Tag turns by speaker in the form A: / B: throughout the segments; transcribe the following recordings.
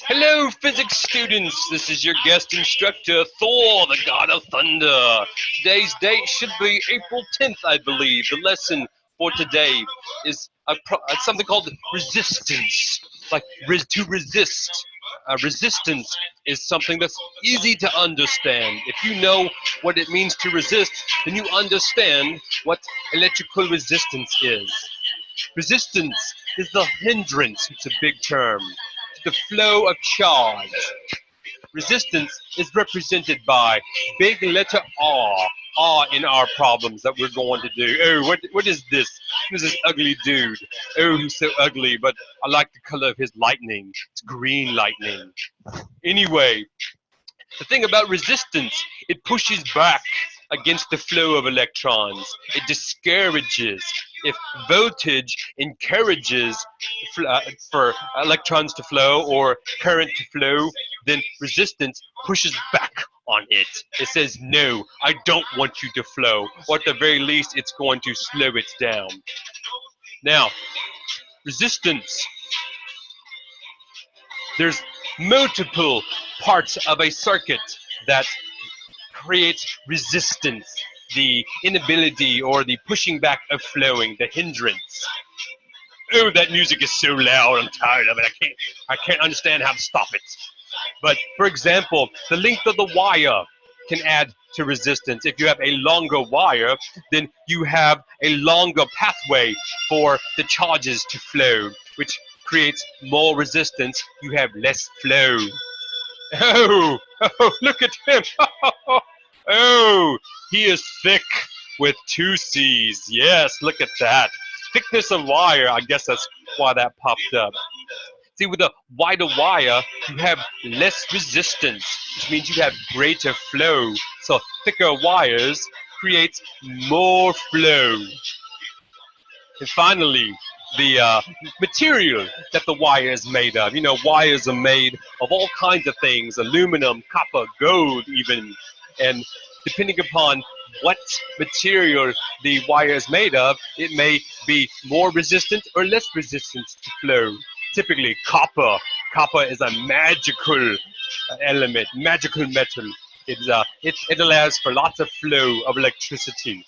A: Hello, physics students. This is your guest instructor, Thor, the god of thunder. Today's date should be April 10th, I believe. The lesson for today is something called resistance. Like to resist. Resistance is something that's easy to understand. If you know what it means to resist, then you understand what electrical resistance is. Resistance is the hindrance, it's a big term, to the flow of charge. Resistance is represented by big letter R. R in our problems that we're going to do. Oh, what is this? Who's this ugly dude? Oh, he's so ugly, but I like the color of his lightning. It's green lightning. Anyway, the thing about resistance, it pushes back against the flow of electrons. It discourages. If voltage encourages for electrons to flow or current to flow, then resistance pushes back on it. It says, no, I don't want you to flow. Or at the very least, it's going to slow it down. Now, resistance, there's multiple parts of a circuit that creates resistance, the inability or the pushing back of flowing, the hindrance. Oh, that music is so loud, I'm tired of it. I can't understand how to stop it. But for example, the length of the wire can add to resistance. If you have a longer wire, then you have a longer pathway for the charges to flow, which creates more resistance. You have less flow. Oh, look at him. Oh, he is thick with two C's. Yes, look at that. Thickness of wire, I guess that's why that popped up. See, with a wider wire, you have less resistance, which means you have greater flow. So thicker wires creates more flow. And finally, the material that the wire is made of. You know, wires are made of all kinds of things, aluminum, copper, gold even. And depending upon what material the wire is made of, it may be more resistant or less resistant to flow. Typically, copper. Copper is a magical element, magical metal. It allows for lots of flow of electricity.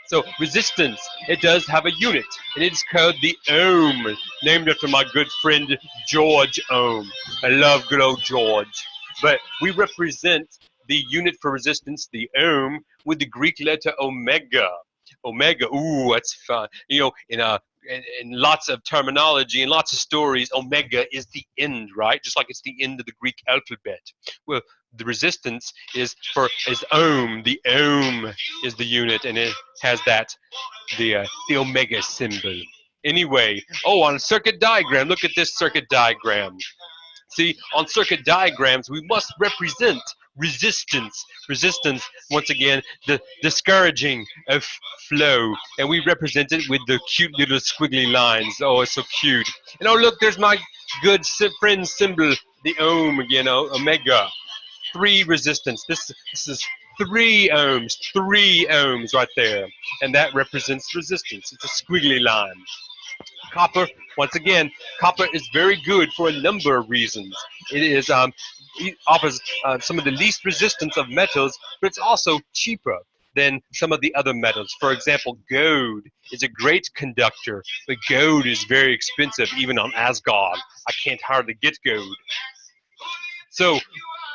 A: So resistance, it does have a unit, and it's called the ohm, named after my good friend George Ohm. I love good old George. But we represent the unit for resistance, the ohm, with the Greek letter omega. Omega, ooh, that's fun. You know, in lots of terminology and lots of stories, omega is the end, right? Just like it's the end of the Greek alphabet. Well, the resistance is ohm. The ohm is the unit, and it has the omega symbol. Anyway, oh, on a circuit diagram, look at this circuit diagram. See, on circuit diagrams, we must represent resistance. Resistance, once again, the discouraging of flow. And we represent it with the cute little squiggly lines. Oh, it's so cute. And oh, look, there's my good friend symbol, the ohm again, omega. 3 resistance. This is 3 ohms right there. And that represents resistance. It's a squiggly line. Copper, once again, copper is very good for a number of reasons. It offers some of the least resistance of metals, but it's also cheaper than some of the other metals. For example, gold is a great conductor, but gold is very expensive, even on Asgard. I can't hardly get gold. So,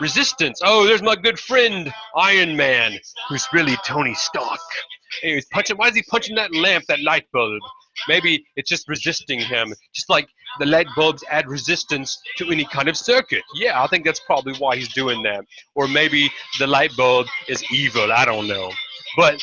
A: resistance. Oh, there's my good friend, Iron Man, who's really Tony Stark. And he's punching. Why is he punching that lamp, that light bulb? Maybe it's just resisting him, just like the light bulbs add resistance to any kind of circuit. Yeah, I think that's probably why he's doing that. Or maybe the light bulb is evil, I don't know. But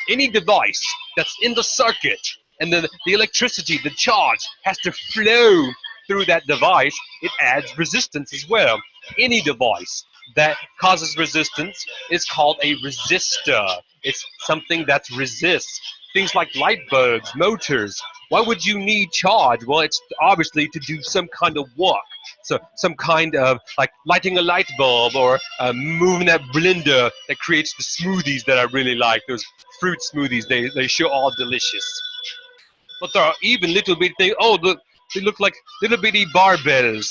A: any device that's in the circuit, and then the electricity, the charge, has to flow through that device, it adds resistance as well. Any device that causes resistance is called a resistor. It's something that resists. Things like light bulbs, motors. Why would you need charge? Well, it's obviously to do some kind of work. So some kind of like lighting a light bulb or moving that blender that creates the smoothies that I really like. Those fruit smoothies, they sure are delicious. But there are even little bit things. Oh, look, They look like little bitty barbells.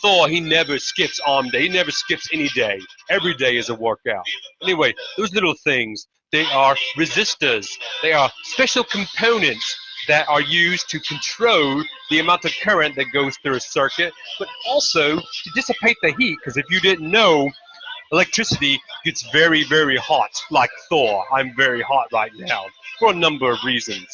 A: Thor, he never skips arm day. He never skips any day. Every day is a workout. Anyway, those little things, they are resistors. They are special components that are used to control the amount of current that goes through a circuit, but also to dissipate the heat. Because if you didn't know, electricity gets very, very hot, like Thor. I'm very hot right now for a number of reasons.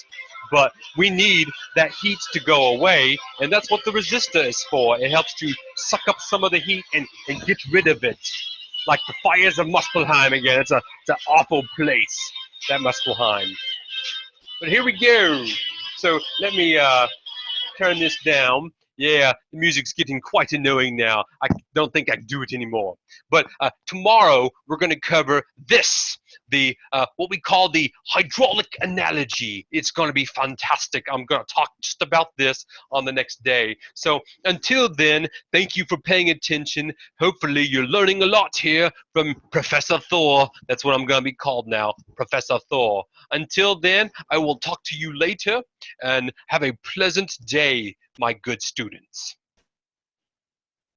A: But we need that heat to go away, and that's what the resistor is for. It helps to suck up some of the heat and get rid of it. Like the fires of Muspelheim again. It's an awful place, that Muspelheim. But here we go. So let me turn this down. Yeah, the music's getting quite annoying now. I don't think I can do it anymore. But tomorrow we're going to cover this, the what we call the hydraulic analogy. It's going to be fantastic. I'm going to talk just about this on the next day. So until then, thank you for paying attention. Hopefully you're learning a lot here from Professor Thor. That's what I'm going to be called now, Professor Thor. Until then, I will talk to you later, and have a pleasant day, my good students.